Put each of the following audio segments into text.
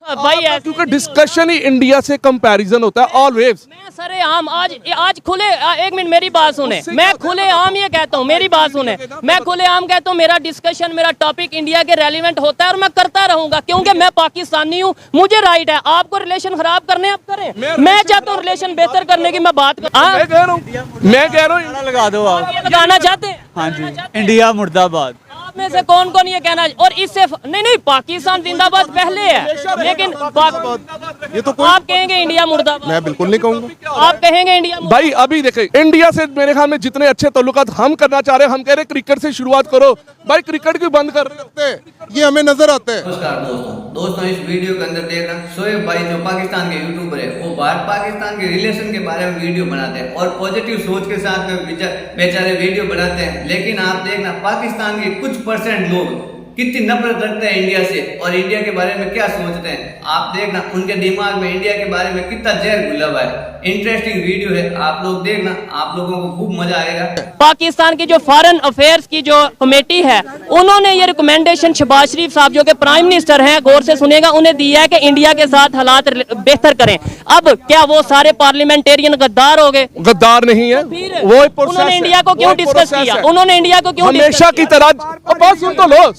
भाई क्योंकि डिस्कशन ही इंडिया से कंपैरिजन होता है ऑलवेज। मैं सरे आम आज खुले एक मिनट मेरी बात सुने, मैं खुले आम ये कहता हूँ, मेरी बात सुने, मैं खुले आम कहता हूँ मेरा डिस्कशन मेरा टॉपिक इंडिया के रेलिवेंट होता है और मैं करता रहूंगा क्योंकि मैं पाकिस्तानी हूँ, मुझे राइट है। आपको रिलेशन खराब करने आप करें, मैं चाहता हूँ रिलेशन बेहतर करने की मैं बात कर। मैं कह रहा हूँ लगा दो आप, लगाना चाहते हैं? हाँ जी, इंडिया मुर्दाबाद। आप में से कौन कौन ये कहना और इससे नहीं पाकिस्तान जिंदाबाद पहले है, लेकिन ये तो आप कहेंगे इंडिया मुर्दाबाद? मैं बिल्कुल नहीं कहूंगा। आप कहेंगे इंडिया भाई अभी देखे इंडिया से मेरे ख्याल में जितने अच्छे ताल्लुकात हम करना चाह रहे हैं, हम कह रहे हैं क्रिकेट से शुरुआत करो। भाई क्रिकेट क्यों बंद कर रहे हैं, ये हमें नजर आता है। नमस्कार दोस्तों, इस वीडियो के अंदर देखना शोएब भाई जो पाकिस्तान के यूट्यूबर है, वो भारत पाकिस्तान के रिलेशन के बारे में वीडियो बनाते हैं और पॉजिटिव सोच के साथ में बेचारे वीडियो बनाते हैं। लेकिन आप देखना पाकिस्तान के कुछ % लोग कितनी नफरत रखते हैं इंडिया से और इंडिया के बारे में क्या सोचते हैं। आप देखना उनके दिमाग में इंडिया के बारे में कितना जहर घुला हुआ है। इंटरेस्टिंग वीडियो है, आप लोग देखना, आप लोगों को खूब मजा आएगा। पाकिस्तान की जो फॉरेन अफेयर्स की जो कमेटी है, उन्होंने ये रिकमेंडेशन शहबाज शरीफ साहब जो कि प्राइम मिनिस्टर हैं, गौर से सुनेगा, उन्हें दिया है कि इंडिया के साथ हालात बेहतर करें। अब क्या वो सारे पार्लियामेंटेरियन गद्दार हो गए? गद्दार नहीं है वो, उन्होंने इंडिया को क्यों डिस्कस किया? उन्होंने इंडिया को क्यों हमेशा की तरह बात सुन तो लो,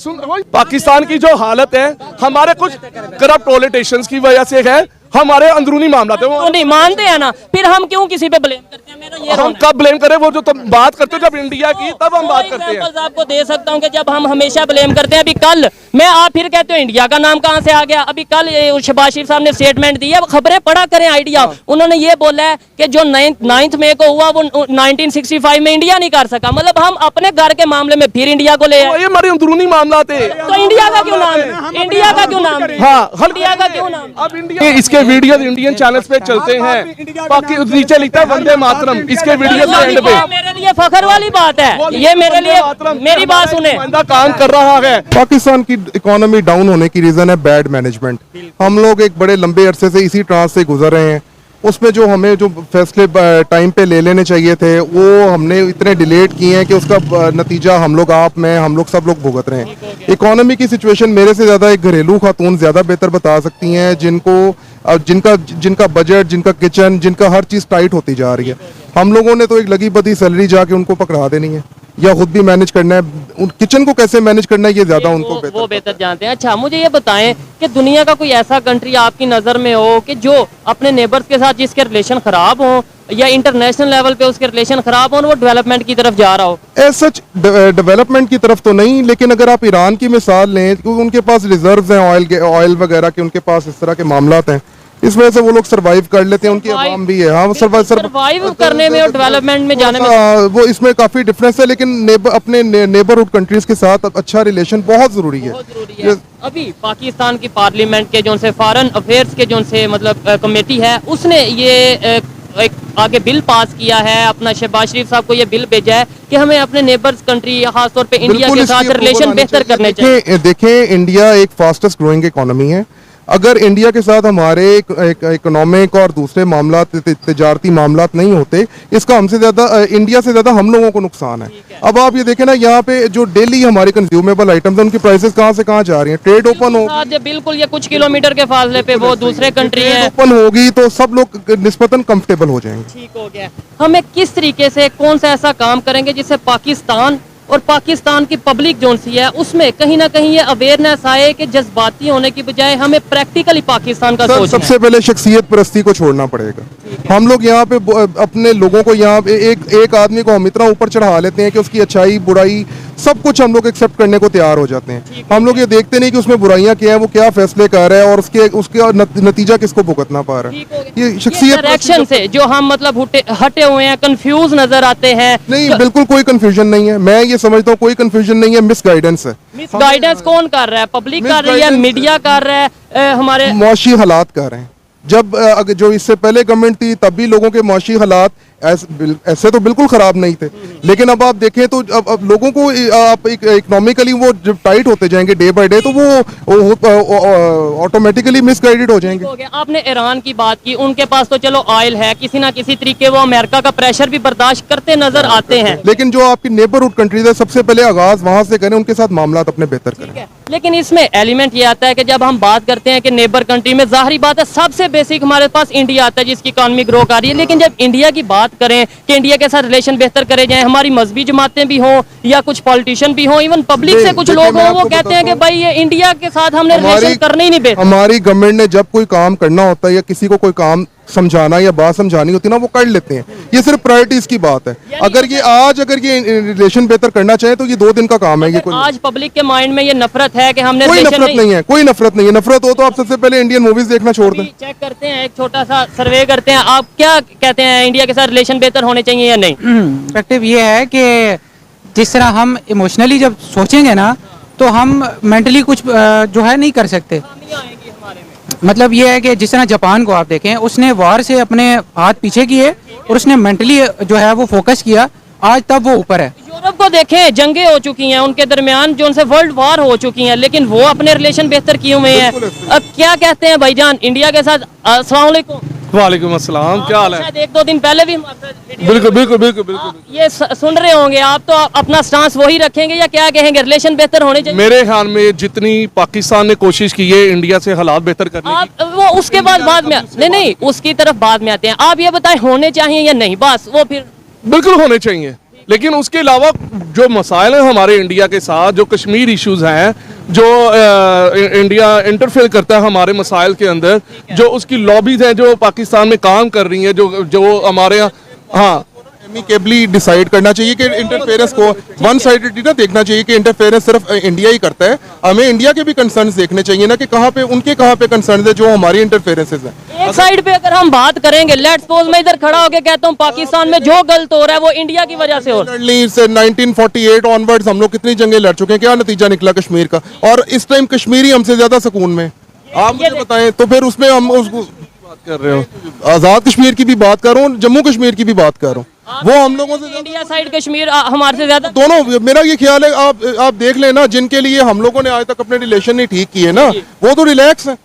पाकिस्तान की जो हालत है हमारे कुछ करप्ट पॉलिटिशियंस की वजह से है, हमारे अंदरूनी मामला थे वो नहीं मानते हैं ना, फिर हम क्यों किसी पे ब्लेम करते हैं? मेरा ये हम कब ब्लेम करें? वो जो तुम बात करते हो जब इंडिया की, तब हम बात करते हैं। आपको दे सकता हूं कि जब हम हमेशा ब्लेम करते हैं, अभी कल मैं आप फिर कहते हो इंडिया का नाम कहां से आ गया? अभी कल शहबाज शरीफ साहब ने स्टेटमेंट दी है, खबरें पढ़ा करें आइडिया। उन्होंने ये बोला है कि जो 9 मई को हुआ वो 1965 में इंडिया नहीं कर सका। मतलब हम अपने घर के मामले में फिर इंडिया को ले आए। ये हमारे अंदरूनी मामला थे, तो इंडिया का क्यों नाम है? इंडिया का क्यों नाम है? हाँ, इंडिया का क्यों नाम? अब इंडिया इसके वीडियो इंडियन चैनल्स पे चलते हैं, बाकी नीचे लिखता है वंदे मातरम, इसके वीडियो के एंड पे। मेरे लिए फखर वाली बात है ये, मेरे लिए। मेरी बात सुने, काम कर रहा है। पाकिस्तान की इकोनॉमी डाउन होने की रीजन है बैड मैनेजमेंट। हम लोग एक बड़े लंबे अरसे से इसी ट्रांस से गुजर रहे हैं। उसमें जो हमें जो फैसले टाइम पे ले लेने चाहिए थे वो हमने इतने डिलेट किए हैं कि उसका नतीजा हम लोग, आप, मैं, हम लोग सब लोग भुगत रहे हैं। इकोनॉमी की सिचुएशन मेरे से ज़्यादा एक घरेलू खातून ज़्यादा बेहतर बता सकती हैं, जिनका बजट, जिनका किचन, जिनका हर चीज़ टाइट होती जा रही है। हम लोगों ने तो एक लगी बदी सैलरी जाके उनको पकड़ा देनी है या खुद भी मैनेज करना है। उन किचन को कैसे मैनेज करना है ये ज्यादा उनको बेहतर जानते हैं। अच्छा मुझे ये बताएं कि दुनिया का कोई ऐसा कंट्री आपकी नज़र में हो कि जो अपने नेबर्स के साथ जिसके रिलेशन खराब हो या इंटरनेशनल लेवल पे उसके रिलेशन खराब हो और वो डेवलपमेंट की तरफ जा रहा हो? सच डेवलपमेंट की तरफ तो नहीं, लेकिन अगर आप ईरान की मिसाल लें, क्योंकि उनके पास रिजर्व्स हैं ऑयल वगैरह के, उनके पास इस तरह के मामलात हैं, इस वजह से वो लोग सरवाइव कर लेते हैं, उनकी आवाम भी है। हाँ, सरवाइव करने में और डेवलपमेंट में जाने में वो इसमें काफी डिफरेंस है, लेकिन अपने नेबरहुड कंट्रीज के साथ अच्छा रिलेशन बहुत जरूरी है। अभी पाकिस्तान की पार्लियामेंट के जो से फॉरेन अफेयर्स के जो से मतलब कमेटी है, उसने ये एक आगे बिल पास किया है, अपना शहबाज शरीफ साहब को ये बिल भेजा है कि हमें अपने नेबर्स कंट्री खासतौर पे इंडिया के साथ रिलेशन बेहतर करने चाहिए। देखें इंडिया एक फास्टेस्ट ग्रोइंग इकोनॉमी है। अगर इंडिया के साथ हमारे इकोनॉमिक और दूसरे मामला तिजारती मामला नहीं होते, इसका हमसे ज्यादा इंडिया से ज्यादा हम लोगों को नुकसान है। अब आप ये देखें ना, यहाँ पे जो डेली हमारे कंज्यूमेबल आइटम्स हैं उनकी प्राइसेस कहाँ से कहाँ जा रही हैं। ट्रेड ओपन हो बिल्कुल, ये कुछ किलोमीटर के फासले पे वो दूसरे कंट्री है, ओपन होगी तो सब लोग निस्बतन कंफर्टेबल हो जाएंगे। ठीक हो गया। हमें किस तरीके से कौन सा ऐसा काम करेंगे जिससे पाकिस्तान और पाकिस्तान की पब्लिक जो सी है उसमें कहीं ना कहीं ये अवेयरनेस आए कि जज्बाती होने की बजाय हमें प्रैक्टिकली पाकिस्तान का सोचना है। सबसे पहले शख्सियत परस्ती को छोड़ना पड़ेगा। हम लोग यहाँ पे अपने लोगों को यहाँ पे एक आदमी को हम इतना ऊपर चढ़ा लेते हैं कि उसकी अच्छाई बुराई सब कुछ हम लोग एक्सेप्ट करने को तैयार हो जाते हैं। हम लोग ये देखते नहीं कि उसमें बुराइयां क्या है, वो क्या फैसले कर रहा है और उसके नतीजा किसको भुगतना पा रहा है। ये शख्सियत डायरेक्शन से जो हम मतलब हटे हुए हैं, कंफ्यूज नजर आते हैं। नहीं, बिल्कुल कोई कंफ्यूजन नहीं है। मैं ये समझता हूँ कोई कंफ्यूजन नहीं है, मिसगाइडेंस है। मिसगाइडेंस कौन कर रहा है? पब्लिक कर रही है, मीडिया कर रहा है, हमारे मुआशी हालात कर रहे हैं। जब जो इससे पहले गवर्नमेंट थी तब भी लोगों के मुआशी हालात ऐसे तो बिल्कुल खराब नहीं थे, लेकिन अब आप देखें तो अब लोगों को आप इकोनॉमिकली वो जब टाइट होते जाएंगे डे बाय डे तो वो ऑटोमेटिकली मिसगाइडेड हो जाएंगे। आपने ईरान की बात की, उनके पास तो चलो ऑयल है, किसी ना किसी तरीके वो अमेरिका का प्रेशर भी बर्दाश्त करते नजर आते हैं, लेकिन जो आपकी नेबरहुड कंट्रीज है सबसे पहले आगाज वहां से करें, उनके साथ मामला अपने बेहतर करें। लेकिन इसमें एलिमेंट ये आता है कि जब हम बात करते हैं कि नेबर कंट्री में, जाहिर बात है सबसे बेसिक हमारे पास इंडिया आता है जिसकी इकॉनमी ग्रो कर रही है। लेकिन जब इंडिया की बात करें कि इंडिया के साथ रिलेशन बेहतर करे जाए, हमारी मजहबी जमातें भी हों या कुछ पॉलिटिशियन भी हों, इवन पब्लिक से कुछ लोग हों, वो कहते हैं कि भाई ये इंडिया के साथ हमने रिलेशन करने ही नहीं बेहतर। हमारी गवर्नमेंट ने जब कोई काम करना होता है या किसी को कोई काम समझाना या बात समझानी होती है ना, वो कर लेते हैं। ये सिर्फ प्रायोरिटीज की बात है। अगर ये रिलेशन बेहतर करना चाहे तो ये 2 दिन का काम है। ये आज पब्लिक के माइंड में ये नफरत है कि हमने कोई नफरत नहीं है, कोई नफरत नहीं है। नफरत हो तो आप सबसे पहले इंडियन मूवीज देखना छोड़ दें। चेक करते हैं, एक छोटा सा सर्वे करते हैं, आप क्या कहते हैं इंडिया के साथ रिलेशन बेहतर होने चाहिए या नहीं? पर्सपेक्टिव ये है कि जिस तरह हम इमोशनली जब सोचेंगे ना तो हम मेंटली कुछ जो है नहीं कर सकते। मतलब ये है कि जिस तरह जापान को आप देखें, उसने वार से अपने हाथ पीछे किए और उसने मेंटली जो है वो फोकस किया, आज तब वो ऊपर है। यूरोप को देखें, जंगें हो चुकी हैं उनके दरमियान, जो उनसे वर्ल्ड वार हो चुकी हैं, लेकिन वो अपने रिलेशन बेहतर किए हुए हैं। अब क्या कहते हैं भाईजान इंडिया के साथ? अस्सलाम वालेकुम। वालेकुम अस्सलाम, क्या हाल है? शायद 1-2 दिन पहले भी बिल्कुल बिल्कुल बिल्कुल बिल्कुल। ये सुन रहे होंगे आप, तो अपना स्टांस वही रखेंगे या क्या कहेंगे रिलेशन बेहतर होने चाहिए? मेरे ख्याल में जितनी पाकिस्तान ने कोशिश की है इंडिया से हालात बेहतर करने की, आप वो उसके बाद में नहीं उसकी तरफ बाद में आते हैं। आप ये बताएं होने चाहिए या नहीं, बस वो फिर बिल्कुल होने चाहिए। लेकिन उसके अलावा जो मसाइल हैं हमारे इंडिया के साथ, जो कश्मीर इश्यूज हैं, जो इंडिया इंटरफेयर करता है हमारे मसाइल के अंदर, जो उसकी लॉबीज हैं जो पाकिस्तान में काम कर रही हैं, जो हमारे यहाँ, हाँ, एमिकेबली डिसाइड करना चाहिए कि इंटरफेरेंस को वन साइडेड ना देखना चाहिए कि इंटरफेरेंस सिर्फ इंडिया ही करता है। हमें इंडिया के भी कंसर्न्स देखने चाहिए ना कि कहाँ पे कंसर्न्स है जो हमारी इंटरफेरेंसेस है। एक साइड पे अगर हम बात करेंगे, लेट्स सपोज मैं इधर खड़ा होकर कहता हूँ पाकिस्तान में जो गलत हो रहा है वो इंडिया की वजह से हो रहा है। 1948 ऑनवर्ड्स हम लोग कितनी जंगें लड़ चुके हैं, क्या नतीजा निकला कश्मीर का? और इस टाइम कश्मीरी हमसे ज्यादा सुकून में। आप मुझे बताएं तो फिर उसमें हम उसको बात कर रहे हो, आजाद कश्मीर की भी बात कर रहा हूँ, जम्मू कश्मीर की भी बात कर रहा हूँ, वो हम लोगों से इंडिया साइड कश्मीर हमारे से ज्यादा दोनों। मेरा ये ख्याल है आप देख लेना, जिनके लिए हम लोगों ने आज तक अपने रिलेशन नहीं ठीक किए ना, वो तो रिलैक्स है,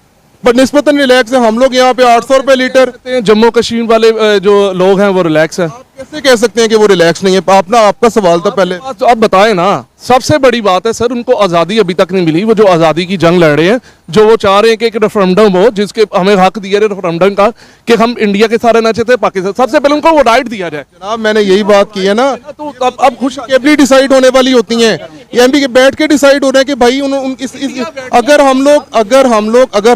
बट निस्बतन रिलैक्स है। हम लोग यहाँ पे 800 रुपए लीटर, जम्मू कश्मीर वाले जो लोग हैं वो रिलैक्स हैं। कैसे कह सकते हैं कि वो रिलैक्स नहीं है? आपका सवाल था पहले। तो आप बताएं ना, सबसे बड़ी बात है सर, उनको आज़ादी अभी तक नहीं मिली। वो जो आज़ादी की जंग लड़ रहे हैं, जो वो चाह रहे हैं कि एक रेफरेंडम हो जिसके हमें हक दिया जाए रेफरेंडम का कि हम इंडिया के साथ रहना चाहते हैं पाकिस्तान, सबसे पहले उनको वो राइट दिया जाए। जनाब मैंने यही बात की है ना, तो अब खुश केबली डिसाइड होने वाली होती हैं, ये भी बैठ के डिसाइड हो रहे हैं कि भाई अगर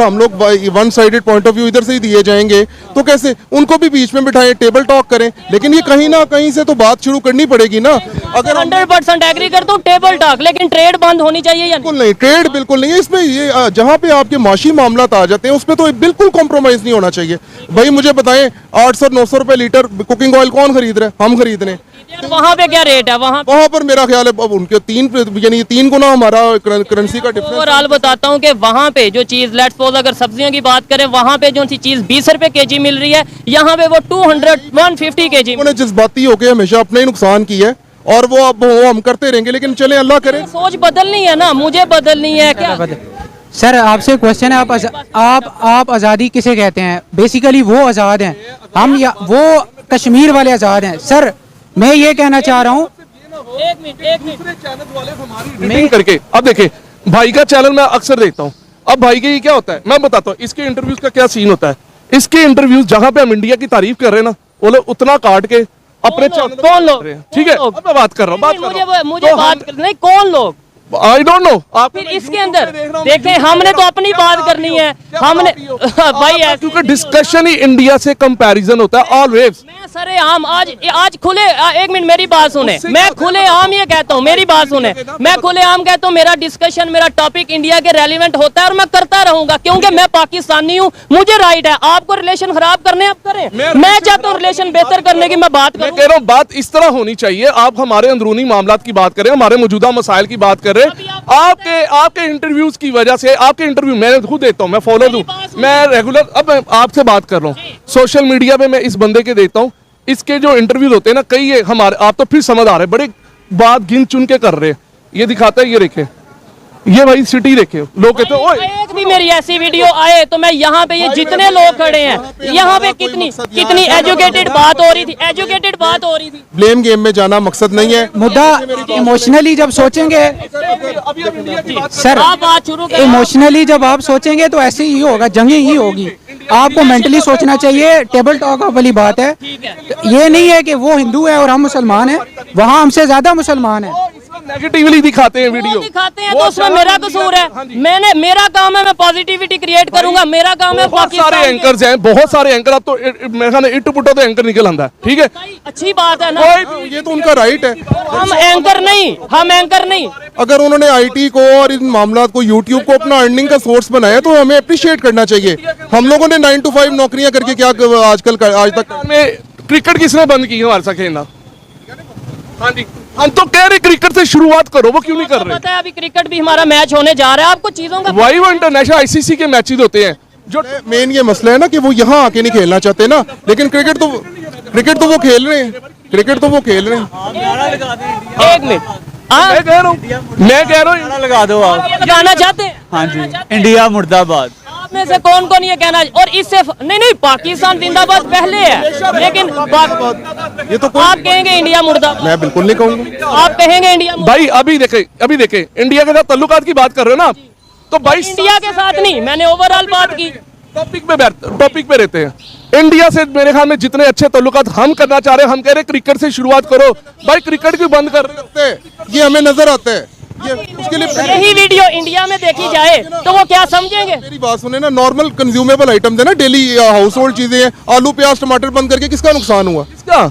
हम लोग one sided point of view इधर से ही दिए जाएंगे तो कैसे? उनको भी बीच में बिठाएं, टेबल टॉक करें, लेकिन ये कहीं ना कहीं से तो बात शुरू करनी पड़ेगी ना। अगर 100% एग्री करता हूं टेबल टॉक, लेकिन ट्रेड बंद होनी चाहिए या बिल्कुल नहीं? ट्रेड बिल्कुल नहीं है इसमें। ये जहां पे आपके माशी मामला आ जाते हैं उसमें तो बिल्कुल कॉम्प्रोमाइज नहीं होना चाहिए। भाई मुझे बताएं 800-900 रुपए लीटर कुकिंग ऑयल कौन खरीद रहा है? हम खरीद रहे हैं। वहाँ पे क्या रेट है? वहाँ पर मेरा ख्याल है अब उनके 3 गुना हमारा करेंसी का डिफरेंस। ओवरऑल बताता हूँ कि वहाँ पे जो चीज, लेट्स सपोज अगर सब्जियों की बात करें, वहाँ पे जो सी चीज 20 रुपए केजी मिल रही है, यहाँ पे वो 200-150 केजी। उन्होंने जज्बाती होकर हमेशा अपने ही नुकसान की है और वो अब हम करते रहेंगे, लेकिन चले अल्लाह करे। सोच बदलनी है ना, मुझे बदलनी है क्या? सर आपसे क्वेश्चन है, आप आज़ादी किसे कहते हैं? बेसिकली वो आज़ाद हैं, हम या वो कश्मीर वाले आज़ाद हैं? सर मैं ये कहना चाह रहा हूँ, मीटिंग करके, अब देखे भाई का चैनल मैं अक्सर देखता हूँ। अब भाई के ये क्या होता है मैं बताता हूँ, इसके इंटरव्यूज का क्या सीन होता है। इसके इंटरव्यूज जहां पे हम इंडिया की तारीफ कर रहे हैं ना, वो लोग उतना काट के अपने कौन लोग? ठीक है, अब मैं बात कर रहा हूँ, मुझे बात नहीं, कौन लोग? I don't know. आप फिर इसके अंदर देखें, हमने तो अपनी बात करनी है, हमने भाई क्योंकि डिस्कशन ही इंडिया से कंपैरिजन होता है ऑलवेज। मैं सरे आम आज खुले, एक मिनट मेरी बात सुने, मैं खुले आम ये कहता हूँ, मेरी बात सुने, मैं खुले आम कहता हूँ मेरा डिस्कशन, मेरा टॉपिक इंडिया के रेलिवेंट होता है और मैं करता रहूंगा, क्योंकि मैं पाकिस्तानी हूँ, मुझे राइट है। आपको रिलेशन खराब करने आप करें, मैं चाहता हूँ रिलेशन बेहतर करने की मैं बात करूं। मैं कह रहा हूँ बात इस तरह होनी चाहिए, आप हमारे अंदरूनी मामलात की बात करें, हमारे मौजूदा मसाइल की बात करें। आपके इंटरव्यूज की वजह से, आपके इंटरव्यू मैं खुद देता हूँ, मैं फॉलो दूं, मैं रेगुलर, अब मैं आपसे बात कर रहा हूँ, सोशल मीडिया पे मैं इस बंदे के देता हूँ, इसके जो इंटरव्यूज होते हैं ना, कई ये हमारे, आप तो फिर समझ आ रहे, बड़े बात गिन चुन के कर रहे हैं। ये दिखाता है, ये देखें, ये भाई सिटी देखे लोग कहते हैं ओए एक भी मेरी ऐसी वीडियो आए तो मैं यहाँ पे ये जितने लोग खड़े हैं यहाँ पे कितनी एजुकेटेड बात हो रही थी, एजुकेटेड बात हो रही थी। ब्लेम गेम में जाना मकसद नहीं है। मुद्दा इमोशनली जब सोचेंगे सर, आप बात शुरू करें। इमोशनली जब आप सोचेंगे तो ऐसे ही होगा, जंगे ही होगी। आपको मेंटली सोचना चाहिए। टेबल टॉक वाली बात है, ये नहीं है कि वो हिंदू है और हम मुसलमान हैं, वहाँ हमसे ज्यादा मुसलमान हैं। नेगेटिवली दिखाते हैं वीडियो, दिखाते हैं तो उसमें मेरा कसूर है। मेरा काम है मैं पॉजिटिविटी क्रिएट करूंगा, मेरा काम है। बहुत सारे एंकर्स हैं, बहुत सारे एंकर। अब तो मेरे ख्याल इट पुटो तो एंकर निकल आंदा है, ठीक है, अच्छी बात है ना। ये तो उनका राइट है। हम एंकर नहीं। अगर उन्होंने आईटी को और इन मामलों को यूट्यूब को अपना अर्निंग का सोर्स बनाया तो हमें अप्रिशिएट करना चाहिए। हम लोगों ने 9 to 5 नौकरियां करके क्या आज तक में क्रिकेट किसने बंद की हमारे साथ खेलना? हाँ जी, हम तो कह रहे क्रिकेट से शुरुआत करो, वो क्यों नहीं कर रहे? पता है अभी क्रिकेट भी हमारा मैच होने जा रहा है, आपको चीजों का वही वो इंटरनेशनल आईसीसी के मैचेस होते हैं जो मेन ये मसला है ना कि वो यहाँ आके नहीं खेलना चाहते ना, लेकिन क्रिकेट तो वो खेल रहे हैं। एक मिनट मैं कह रहा हूँ लगा दो आप। लगाना चाहते हैं। हाँ जी, इंडिया मुर्दाबाद। आप में से कौन ये कहना, और इससे नहीं पाकिस्तान जिंदाबाद पहले है, लेकिन ये तो आप कहेंगे इंडिया मुर्दाबाद? मैं बिल्कुल नहीं कहूंगा। आप कहेंगे इंडिया मुर्दाबाद? भाई अभी देखे इंडिया के साथ तल्लुकात की बात कर रहे हो ना, तो भाई इंडिया के साथ नहीं, मैंने ओवरऑल बात की। टॉपिक पे रहते हैं। इंडिया से मेरे ख्याल में जितने अच्छे तल्लुकात हम करना चाह रहे हैं, हम कह रहे हैं क्रिकेट से शुरुआत करो। भाई क्रिकेट क्यों बंद कर रहे हैं? ये हमें नजर आता है। ये उसके लिए यही वीडियो इंडिया में देखी जाए तो वो क्या समझेंगे? मेरी बात सुने ना, नॉर्मल कंज्यूमेबल आइटम्स है ना, डेली हाउस होल्ड चीजें हैं। आलू प्याज टमाटर बंद करके किसका नुकसान हुआ? इसका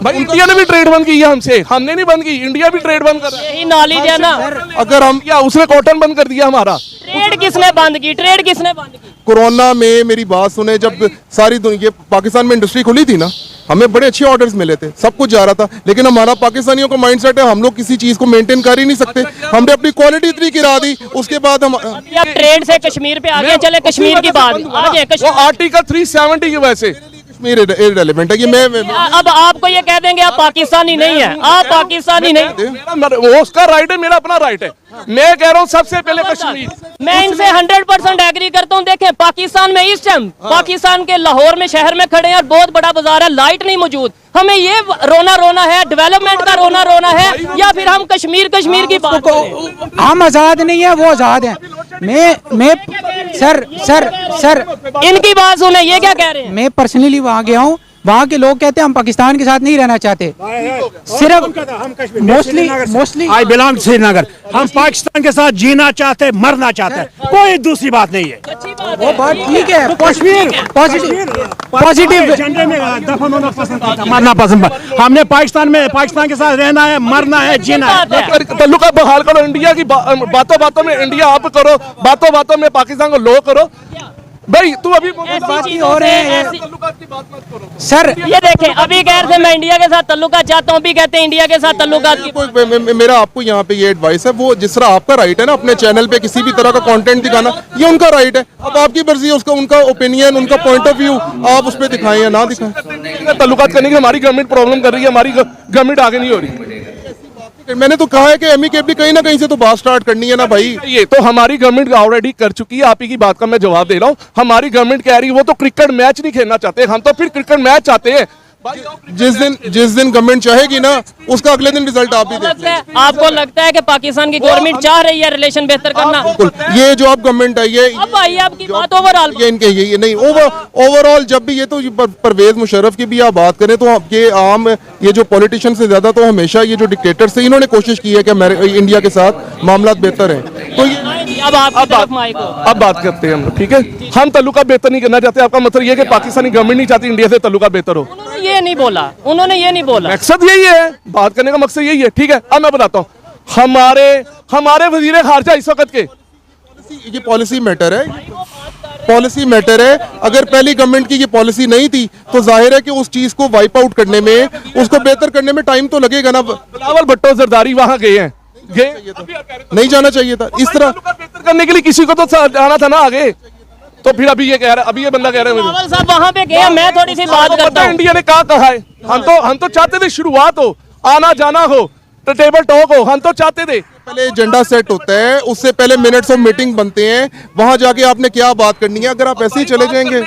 भाई इंडिया ने भी ट्रेड बंद की है हमसे, हमने नहीं बंद की, इंडिया भी ट्रेड बंद कर रहा है। यही नॉलेज है ना। अगर हम क्या उसने कॉटन बंद कर दिया हमारा? ट्रेड किसने बंद की? कोरोना में मेरी बात सुने, जब सारी दुनिया पाकिस्तान में इंडस्ट्री खुली थी ना, हमें बड़े अच्छे ऑर्डर्स मिले थे, सब कुछ जा रहा था, लेकिन हमारा पाकिस्तानियों का माइंडसेट है हम लोग किसी चीज को मेंटेन कर ही नहीं सकते। हमने अपनी क्वालिटी इतनी गिरा दी, उसके बाद हम अब ट्रेड से कश्मीर पे आगे चले, कश्मीर की बात आ जाए। वो आर्टिकल 370 की वजह से कश्मीर इररिलेवेंट है। कि मैं अब आपको ये कह देंगे आप पाकिस्तानी नहीं है, आप पाकिस्तानी नहीं। वो उसका राइट है, मेरा अपना राइट है। मैं कह रहा हूँ सबसे पहले कश्मीर। मैं इनसे 100% एग्री करता हूँ। देखें पाकिस्तान में इस टाइम पाकिस्तान के लाहौर में शहर में खड़े हैं और बहुत बड़ा बाजार है, लाइट नहीं मौजूद। हमें ये रोना है, डेवलपमेंट का रोना है, या फिर हम कश्मीर की बात करें? हम आजाद नहीं है, वो आजाद है। मैं सर इनकी बात सुने, ये क्या कह रहे हैं? मैं पर्सनली वहाँ गया हूँ, वहाँ के लोग कहते हैं हम पाकिस्तान के साथ नहीं रहना चाहते। सिर्फ मोस्टली आई बिलोंग श्रीनगर। हम पाकिस्तान के साथ जीना चाहते, मरना चाहते हैं, कोई दूसरी बात नहीं है। वो बात ठीक है। कश्मीर पॉजिटिव झंडे में दफन होना पसंद करता है, मरना पसंद। हमने पाकिस्तान के साथ रहना है, मरना है, जीना है। तल्लुकात बहाल करो। इंडिया की बातों में इंडिया आप करो, बातों में पाकिस्तान को लो करो। भाई तू अभी बात ही हो रहे हैं। तल्लुकात की बात मत करो सर। ये देखें, अभी कह रहे थे मैं इंडिया के साथ तल्लुकात चाहता हूँ, अभी कहते हैं इंडिया के साथ तल्लुकात की। मेरा आपको यहाँ पे ये एडवाइस है, वो जिस तरह आपका राइट है ना अपने चैनल पे किसी भी तरह का कंटेंट दिखाना, ये उनका राइट है। अब आपकी मर्जी है, उसका उनका ओपिनियन, उनका पॉइंट ऑफ व्यू आप उस पर दिखाएं या ना दिखाएं। तल्लुकात करने की हमारी गवर्नमेंट प्रॉब्लम कर रही है, हमारी गवर्नमेंट आगे नहीं हो रही। मैंने तो कहा है कि एमिकेबली कहीं ना कहीं से तो बात स्टार्ट करनी है ना भाई। ये तो हमारी गवर्नमेंट ऑलरेडी कर चुकी है। आप ही की बात का मैं जवाब दे रहा हूँ। हमारी गवर्नमेंट कह रही है वो तो क्रिकेट मैच नहीं खेलना चाहते, हम तो फिर क्रिकेट मैच चाहते हैं। जिस दिन गवर्नमेंट चाहेगी ना, उसका अगले दिन रिजल्ट आप ही देखें। आपको लगता है कि पाकिस्तान की गवर्नमेंट चाह रही है रिलेशन बेहतर करना? ये जो आप गवर्नमेंट आई है, अब आई आपकी बात ओवरऑल, ये इनके ये नहीं ओवरऑल जब भी ये तो परवेज मुशर्रफ की भी आप बात करें तो ये आम ये जो पॉलिटिशियन से ज्यादा तो हमेशा ये जो डिक्टेटर्स थे, इन्होंने कोशिश की है कि इंडिया के साथ मामला बेहतर है। तो अब बात करते हैं हम, ठीक है। हम तल्लुकात बेहतर नहीं करना चाहते। आपका मतलब ये कि पाकिस्तानी गवर्नमेंट नहीं चाहती इंडिया से तल्लुकात बेहतर हो? ये नहीं बोला उन्होंने, ये नहीं बोला। मकसद यही है, बात करने का मकसद यही है, ठीक है। अब मैं बताता हूँ, हमारे वजीर खारजा इस वक्त के, ये पॉलिसी मैटर है, पॉलिसी मैटर है। अगर पहली गवर्नमेंट की ये पॉलिसी नहीं थी तो जाहिर है कि उस चीज को वाइप आउट करने में, उसको बेहतर करने में टाइम तो लगेगा ना। बिलावल भुट्टो जरदारी वहां गए हैं, नहीं जाना चाहिए था इस तरह। बेहतर करने के लिए किसी को तो जाना था ना आगे। तो फिर अभी ये कह रहा है, अभी ये बंदा कह रहा है बिलावल साहब वहां पे गए, मैं थोड़ी सी बात करता हूं। इंडिया ने क्या कहा है? हम तो चाहते थे शुरुआत हो, आना जाना हो, तो टेबल टॉक हो, हम तो चाहते थे। पहले एजेंडा सेट होता है, उससे पहले मिनट्स ऑफ मीटिंग बनते हैं, वहां जाके आपने क्या बात करनी है। अगर आप ऐसे ही चले जाएंगे,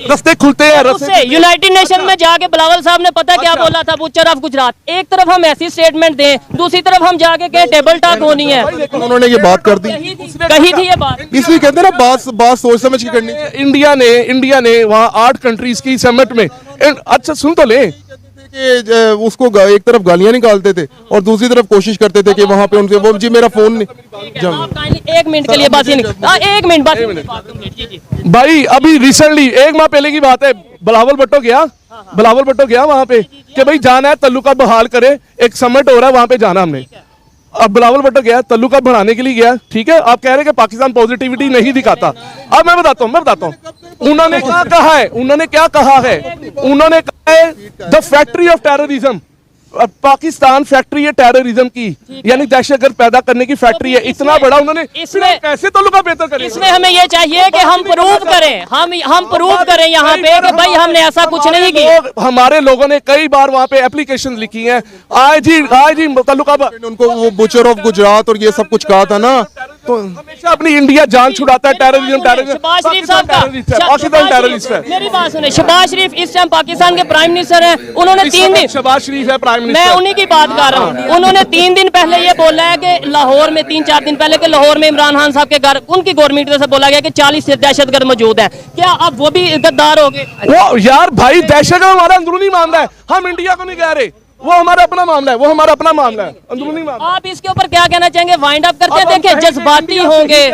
रास्ते खुलते हैं, उससे यूनाइटेड नेशन में जाके बिलावल साहब ने पता क्या बोला था, बुचर ऑफ गुजरात। एक तरफ हम ऐसी स्टेटमेंट दें, दूसरी तरफ हम जाके कहें टेबल टॉक होनी है। लेकिन उन्होंने ये बात कर दी, कही थी ये बात। इसलिए कहते हैं ना, बात सोच समझ के करनी चाहिए। इंडिया ने वहाँ 8 कंट्रीज की समिट में, अच्छा सुन तो ले, कि उसको एक तरफ गालियां निकालते थे और दूसरी तरफ कोशिश करते थे कि वहां पे उनसे वो जी मेरा फोन नहीं। आप kindly 1 मिनट के लिए बस 1 मिनट बस। भाई अभी रिसेंटली 1 माह पहले की बात है, बिलावल भुट्टो गया वहां पे कि भाई जाना है तल्लुका बहाल करे, एक समिट हो रहा है वहां पे जाना हमने। अब बिलावल भुट्टो गया, तल्लुका बढ़ाने के लिए गया, ठीक है। आप कह रहे हैं कि पाकिस्तान पॉजिटिविटी नहीं दिखाता। अब मैं बताता हूँ उन्होंने क्या कहा है, उन्होंने कहा है the factory of terrorism, Pakistan factory है टेररिज्म की, यानी दहशतगर्द पैदा करने की फैक्ट्री है। इतना बड़ा उन्होंने इसमें कैसे तल्लुका बेहतर करें? इसमें हमें ये चाहिए कि हम प्रूव करें, हम प्रूव करें यहाँ पे कि भाई हमने ऐसा कुछ नहीं किया। हमारे लोगों ने कई बार वहाँ पे एप्लीकेशन लिखी हैं, आज ही तल्लुका उनको वो बुचर ऑफ गुजरात और ये सब कुछ कहा था ना, तो हमेशा अपनी इंडिया जान छुड़ाता है। टेररिज्म शहबाज शरीफ साहब का, पाकिस्तान टेररिस्ट है। मेरी बात सुने, शहबाज शरीफ इस टाइम पाकिस्तान के प्राइम मिनिस्टर हैं। उन्होंने 3 दिन, शहबाज शरीफ है प्राइम मैं मिनिस्टर, उन्हीं की बात कर रहा हूँ। उन्होंने 3 दिन पहले ये बोला है कि लाहौर में 3-4 दिन पहले कि लाहौर में इमरान खान साहब के घर, उनकी गवर्नमेंट से बोला गया कि 40 दहशतगर्द मौजूद हैं। क्या अब वो भी गद्दार हो गए? वो यार भाई दहशतगर्द हमारा अंदरूनी मामला है, हम इंडिया को नहीं कह रहे, वो हमारा अपना मामला है, अंदरूनी मामला। आप इसके ऊपर क्या कहना चाहेंगे? वाइंड अप करते हैं, देखिए जज्बाती होंगे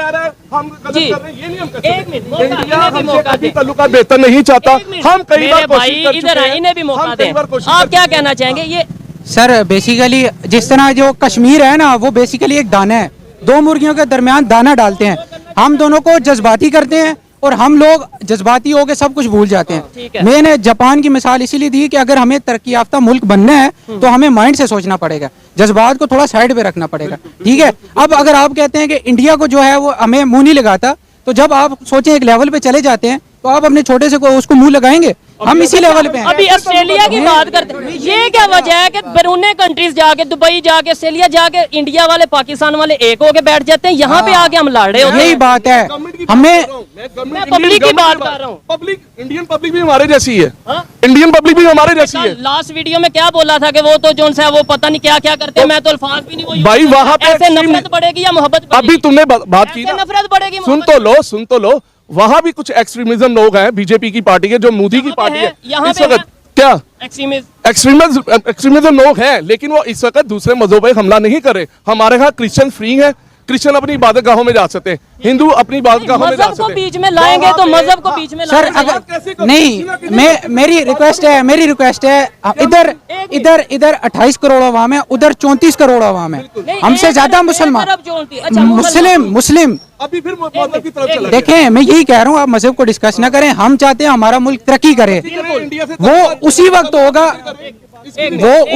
जी। 1 मिनट इंडिया हमसे तल्लुका बेहतर नहीं चाहता, हम कई बार कोशिश कर चुके हैं, इन्हें भी मौका हम दें। कई बार कोशिश आप कर क्या चुके हैं। कहना चाहेंगे? ये सर बेसिकली जिस तरह जो कश्मीर है ना, वो बेसिकली एक दाना है, 2 मुर्गियों के दरमियान दाना डालते हैं। हम दोनों को जज्बाती करते हैं और हम लोग जज्बाती होकर सब कुछ भूल जाते हैं। मैंने जापान की मिसाल इसीलिए दी कि अगर हमें तरक्की याफ्ता मुल्क बनना है तो हमें माइंड से सोचना पड़ेगा, जज्बात को थोड़ा साइड पे रखना पड़ेगा, ठीक है। अब अगर आप कहते हैं कि इंडिया को जो है वो हमें मुंह नहीं लगाता, तो जब आप सोचें एक लेवल पे चले जाते हैं तो आप अपने छोटे से को उसको मुंह लगाएंगे। हम इसी लेवल पे हैं। अभी ऑस्ट्रेलिया की बात करते हैं, ये क्या वजह है कि बैरूने कंट्रीज जाके, दुबई जाके, ऑस्ट्रेलिया जाके, इंडिया वाले पाकिस्तान वाले एक होके बैठ जाते हैं, यहाँ पे आके हम लड़ रहे होते हैं। यही बात है, हमें मैं पब्लिक की बात कर रहा हूँ। पब्लिक, इंडियन पब्लिक भी हमारे जैसी है, इंडियन पब्लिक भी हमारे जैसी है। लास्ट वीडियो में क्या बोला था कि वो तो जोन सा वो पता नहीं क्या क्या करते हैं, मैं तो अल्फाज भी नहीं वो use भाई करता। वहाँ पे ऐसे नफरत बढ़ेगी या मोहब्बत बढ़ेगी? अभी तुमने बात की ऐसे ना, नफरत बढ़ेगी, सुन तो लो, वहाँ भी कुछ एक्सट्रीमिज्म लोग हैं बीजेपी की पार्टी के, जो मोदी की पार्टी है यहाँ इस पे वक्त क्या एक्सट्रीमिस्ट एक्सट्रीमिज्म लोग हैं, लेकिन वो इस वक्त दूसरे मजहब पे हमला नहीं कर रहे। हमारे यहाँ क्रिश्चियन फ्री हैं, क्रिश्चियन अपनी इबादत गाहों में जा सकते हैं, हिंदू अपनी इबादत गाहों में जा मजहब को सकते हैं। बीच में लाएंगे तो मजहब को बीच में सर लाएंगे। अगर नहीं, मेरी रिक्वेस्ट है इधर 28 करोड़ अवाम है, उधर 34 करोड़ अवाम है, हमसे ज्यादा मुसलमान, मुस्लिम। अभी फिर मजहब की तरफ चला देखें मैं यही कह रहा हूँ, आप मजहब को डिस्कस ना करें। हम चाहते हैं हमारा मुल्क तरक्की करे, इंडिया से वो